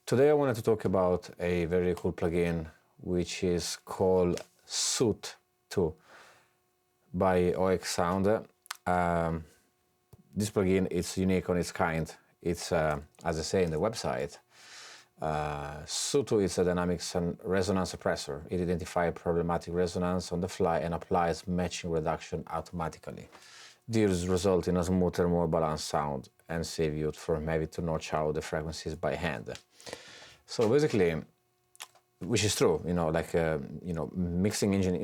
Today I wanted to talk about a very cool plugin which is called Soothe2 by Oeksound. This plugin is unique on its kind. It's, as I say in the website, Soothe2 is a dynamic resonance suppressor. It identifies problematic resonance on the fly and applies matching reduction automatically. This results in a smoother, more balanced sound and save you from having to notch out the frequencies by hand. So basically, which is true, mixing engine.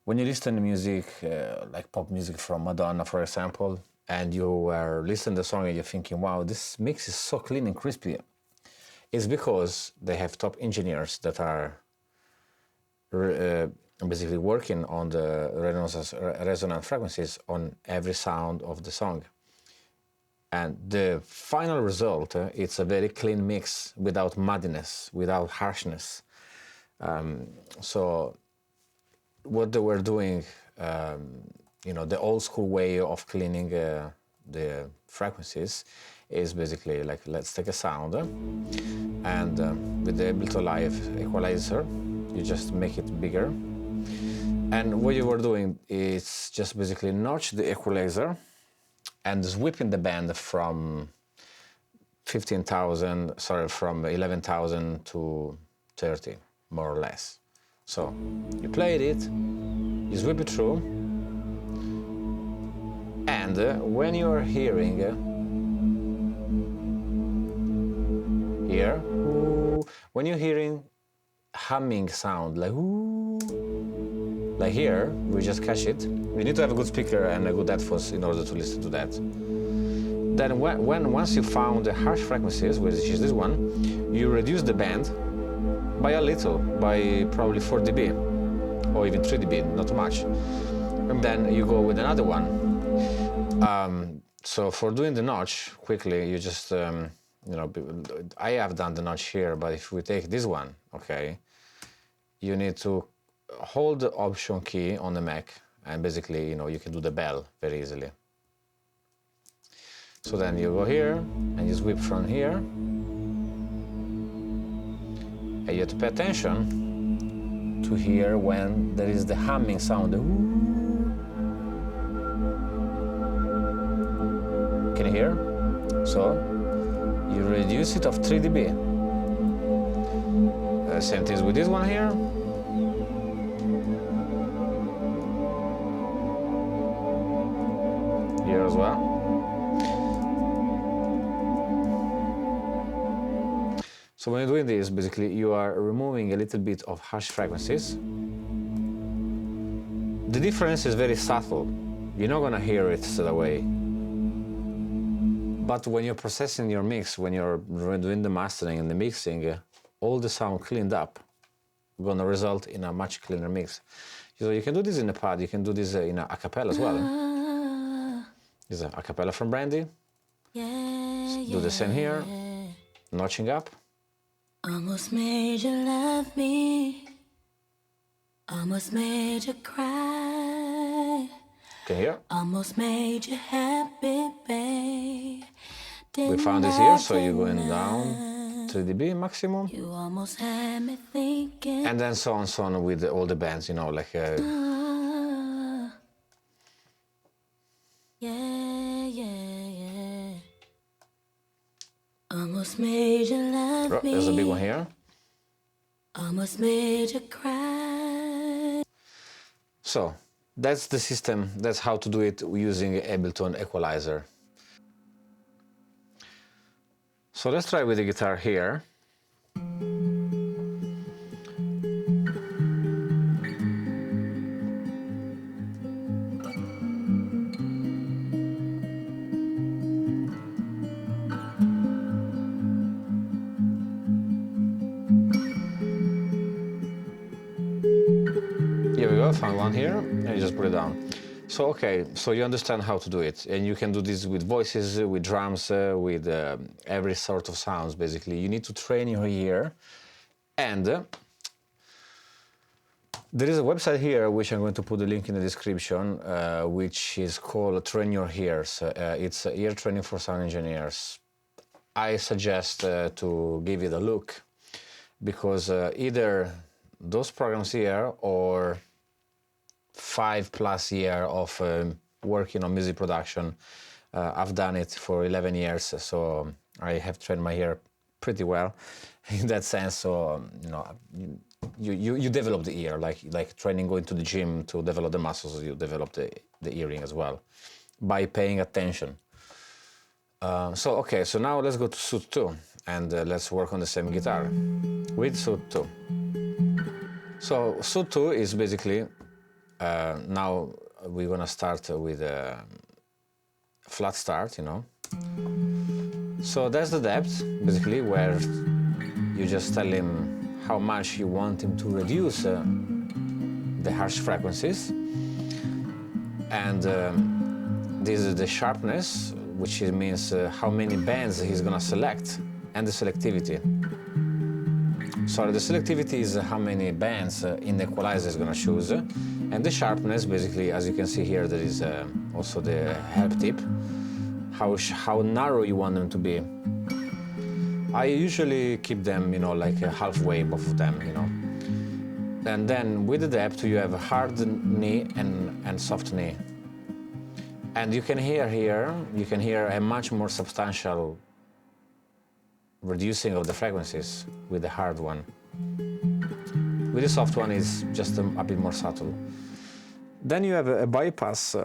When you listen to music, like pop music from Madonna, for example, and you are listening to the song and you're thinking, wow, this mix is so clean and crispy. It's because they have top engineers that are basically working on the resonant frequencies on every sound of the song. And the final result, it's a very clean mix without muddiness, without harshness. So what they were doing, the old school way of cleaning the frequencies is basically like, let's take a sound and with the Ableton Live equalizer, you just make it bigger. And what you were doing is just basically notch the equalizer and sweeping the band from 11,000 to 30, more or less. So you played it, you sweep it through, and when you are hearing here, when you're hearing humming sound like here, we just catch it. You need to have a good speaker and a good headphones in order to listen to that. Then once you found the harsh frequencies, which is this one, you reduce the band by a little, by probably 4 dB or even 3 dB, not too much. And then you go with another one. So for doing the notch quickly, you just, I have done the notch here, but if we take this one, okay, you need to hold the Option key on the Mac, and basically, you can do the bell very easily. So then you go here, and you sweep from here, and you have to pay attention to hear when there is the humming sound. Can you hear? So you reduce it of 3 dB. Same thing with this one here. Here as well. So when you're doing this, basically you are removing a little bit of harsh frequencies. The difference is very subtle. You're not gonna hear it straight away. But when you're processing your mix, when you're doing the mastering and the mixing, all the sound cleaned up, gonna result in a much cleaner mix. So you can do this in a pad, you can do this in a acapella as well. This is a acapella from Brandy. Do the same here, notching up. Almost made you love me, almost made you cry. Can you hear? Almost made you happy, babe. We found this here, so you're going down 3 dB maximum. You almost had me thinking. And then so on with all the bands, like Almost made you love me. There's a big one here. Almost made you cry. So that's the system. That's how to do it using Ableton equalizer. So let's try with the guitar here. Here we go, found one here, and you just put it down. So, okay, so you understand how to do it, and you can do this with voices, with drums, with every sort of sounds, basically. You need to train your ear, and there is a website here, which I'm going to put the link in the description, which is called Train Your Ears. It's ear training for sound engineers. I suggest to give it a look, because either those programs here or 5+ years of working on music production. I've done it for 11 years, so I have trained my ear pretty well in that sense. So you develop the ear, like training, going to the gym to develop the muscles. You develop the hearing as well by paying attention. So now let's go to Soothe2 and let's work on the same guitar with Soothe2. So Soothe2 is basically, now we're gonna start with a flat start, So that's the depth, basically, where you just tell him how much you want him to reduce the harsh frequencies. And this is the sharpness, which means how many bands he's gonna select, and the selectivity. So the selectivity is how many bands in the equalizer is gonna choose, and the sharpness, basically, as you can see here, there is also the help tip, how narrow you want them to be. I usually keep them, like halfway, both of them, And then with the depth, you have a hard knee and soft knee. And you can hear here, a much more substantial reducing of the frequencies with the hard one. With the soft one, is just a bit more subtle. Then you have a bypass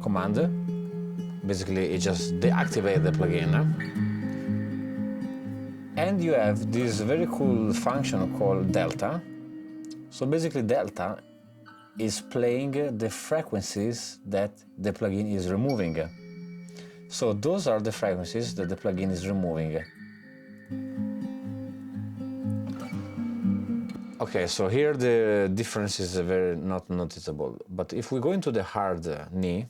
command. Basically, it just deactivates the plugin. And you have this very cool function called delta. So basically, delta is playing the frequencies that the plugin is removing. So those are the frequencies that the plugin is removing. Okay, so here the difference is very not noticeable. But if we go into the hard knee,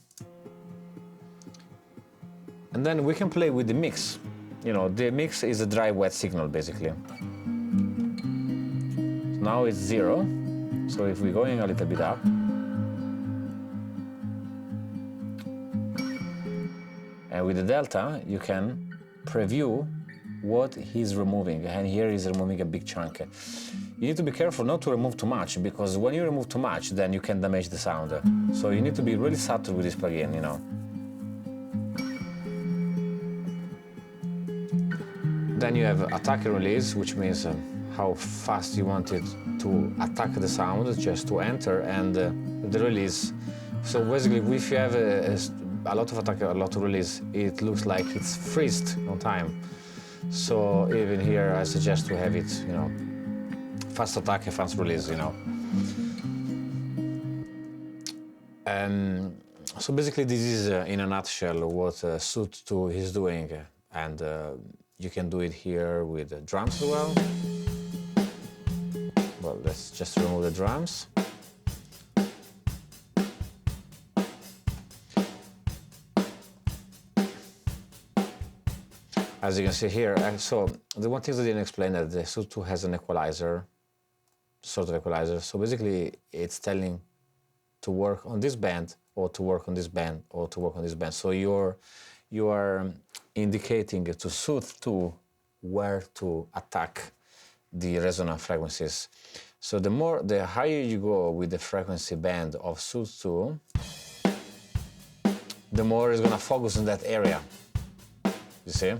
and then we can play with the mix. The mix is a dry-wet signal, basically. Now it's 0. So if we're going a little bit up, and with the delta, you can preview what he's removing. And here he's removing a big chunk. You need to be careful not to remove too much, because when you remove too much, then you can damage the sound. So you need to be really subtle with this plugin, Then you have attack and release, which means how fast you want it to attack the sound, just to enter, and the release. So basically, if you have a lot of attack, a lot of release, it looks like it's freezed on time. So even here, I suggest to have it, fast attack and fast release, So basically, this is in a nutshell what Soothe2 is doing, and you can do it here with the drums as well. Well, let's just remove the drums. As you can see here, so the one thing I didn't explain that the Soothe2 has an equalizer, sort of equalizer. So basically, it's telling to work on this band, or to work on this band, or to work on this band. So you are indicating to Soothe2 where to attack the resonant frequencies. So the higher you go with the frequency band of Soothe2, the more it's gonna focus on that area. You see?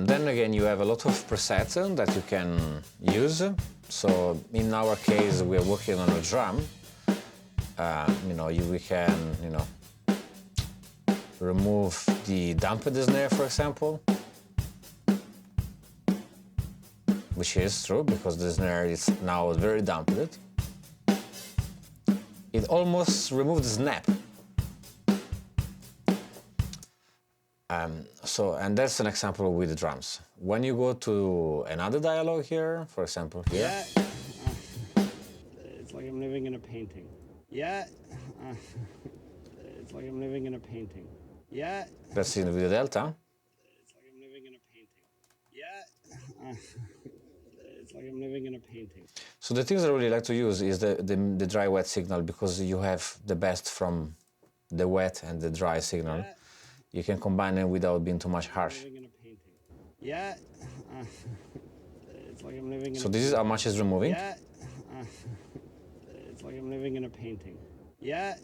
Then again, you have a lot of presets that you can use. So in our case, we are working on a drum. We can, remove the dampened snare, for example, which is true because the snare is now very dampened. It almost removed the snap. And that's an example with the drums. When you go to another dialogue here, for example, here. Yeah. It's like I'm living in a painting. Yeah. It's like I'm living in a painting. Yeah. That's in with the delta. It's like I'm living in a painting. Yeah. It's like I'm living in a painting. So the things I really like to use is the dry wet signal, because you have the best from the wet and the dry signal. You can combine them without being too much harsh. Living in a painting. Yeah. It's like I'm living in So a this is how much is removing. Yeah. It's like I'm living in a painting. Yeah.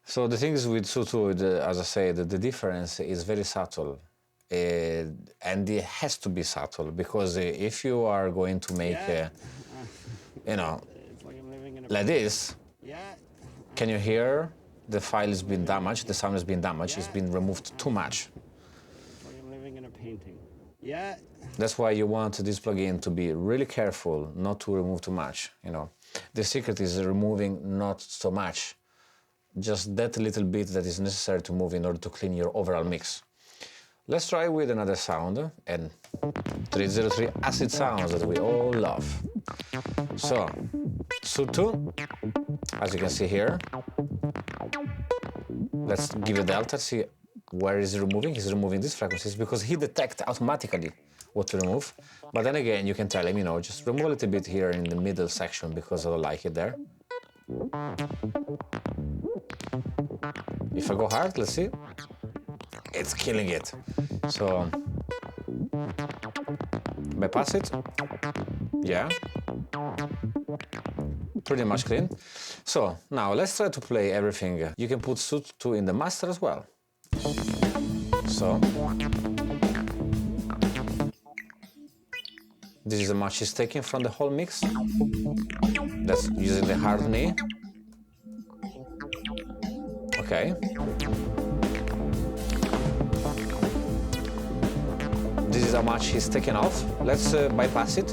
So the thing is with Soothe2, as I said, the difference is very subtle. And it has to be subtle, because if you are going to make, you know, It's like I'm living in a like this, Yeah. can you hear the file has been damaged, the sound has been damaged, it's been removed too much. It's like I'm living in a painting. Yeah. That's why you want this plugin to be really careful not to remove too much, you know. The secret is removing not so much, just that little bit that is necessary to move in order to clean your overall mix. Let's try with another sound, and 303 acid sounds that we all love. So, Soothe2, as you can see here. Let's give a delta, see where is he removing. He's removing these frequencies because he detects automatically what to remove. But then again, you can tell him, you know, just remove a little bit here in the middle section because I don't like it there. If I go hard, let's see. It's killing it. So, bypass it. Yeah. Pretty much clean. So, now let's try to play everything. You can put Soothe2 in the master as well. So, this is how much he's taking from the whole mix. That's using the hard knee. Okay. This is how much he's taken off. Let's bypass it.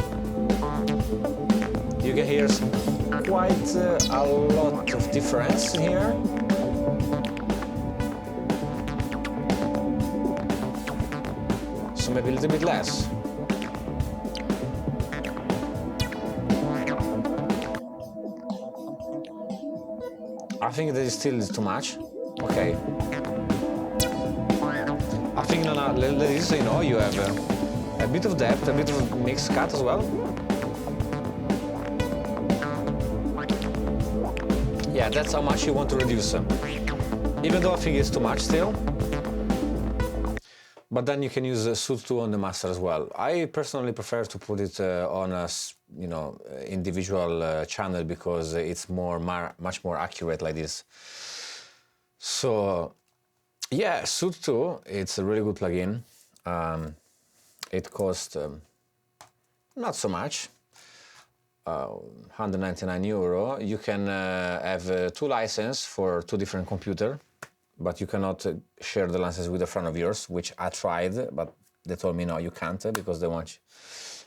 You can hear quite a lot of difference here. So maybe a little bit less. I think that it still is too much. Okay. I think no, this, you know, you have a bit of depth, a bit of mixed cut as well. Yeah, that's how much you want to reduce. Even though I think it's too much still. But then you can use Soothe2 on the master as well. I personally prefer to put it on a, you know, individual channel because it's much more accurate like this. So yeah, Soothe2, it's a really good plugin. It costs not so much, €199. You can have two licenses for two different computers, but you cannot share the license with a friend of yours, which I tried, but they told me no, you can't, because they want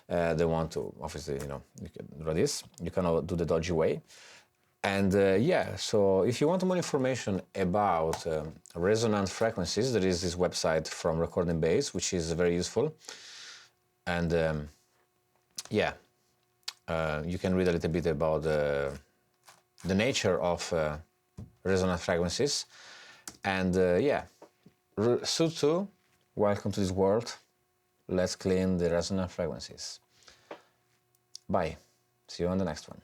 to, obviously, you know, you can do this. You cannot do the dodgy way. And yeah, so if you want more information about resonant frequencies, there is this website from Recording Base, which is very useful. And yeah, you can read a little bit about the nature of resonant frequencies. And yeah, Soothe2, welcome to this world. Let's clean the resonant frequencies. Bye. See you on the next one.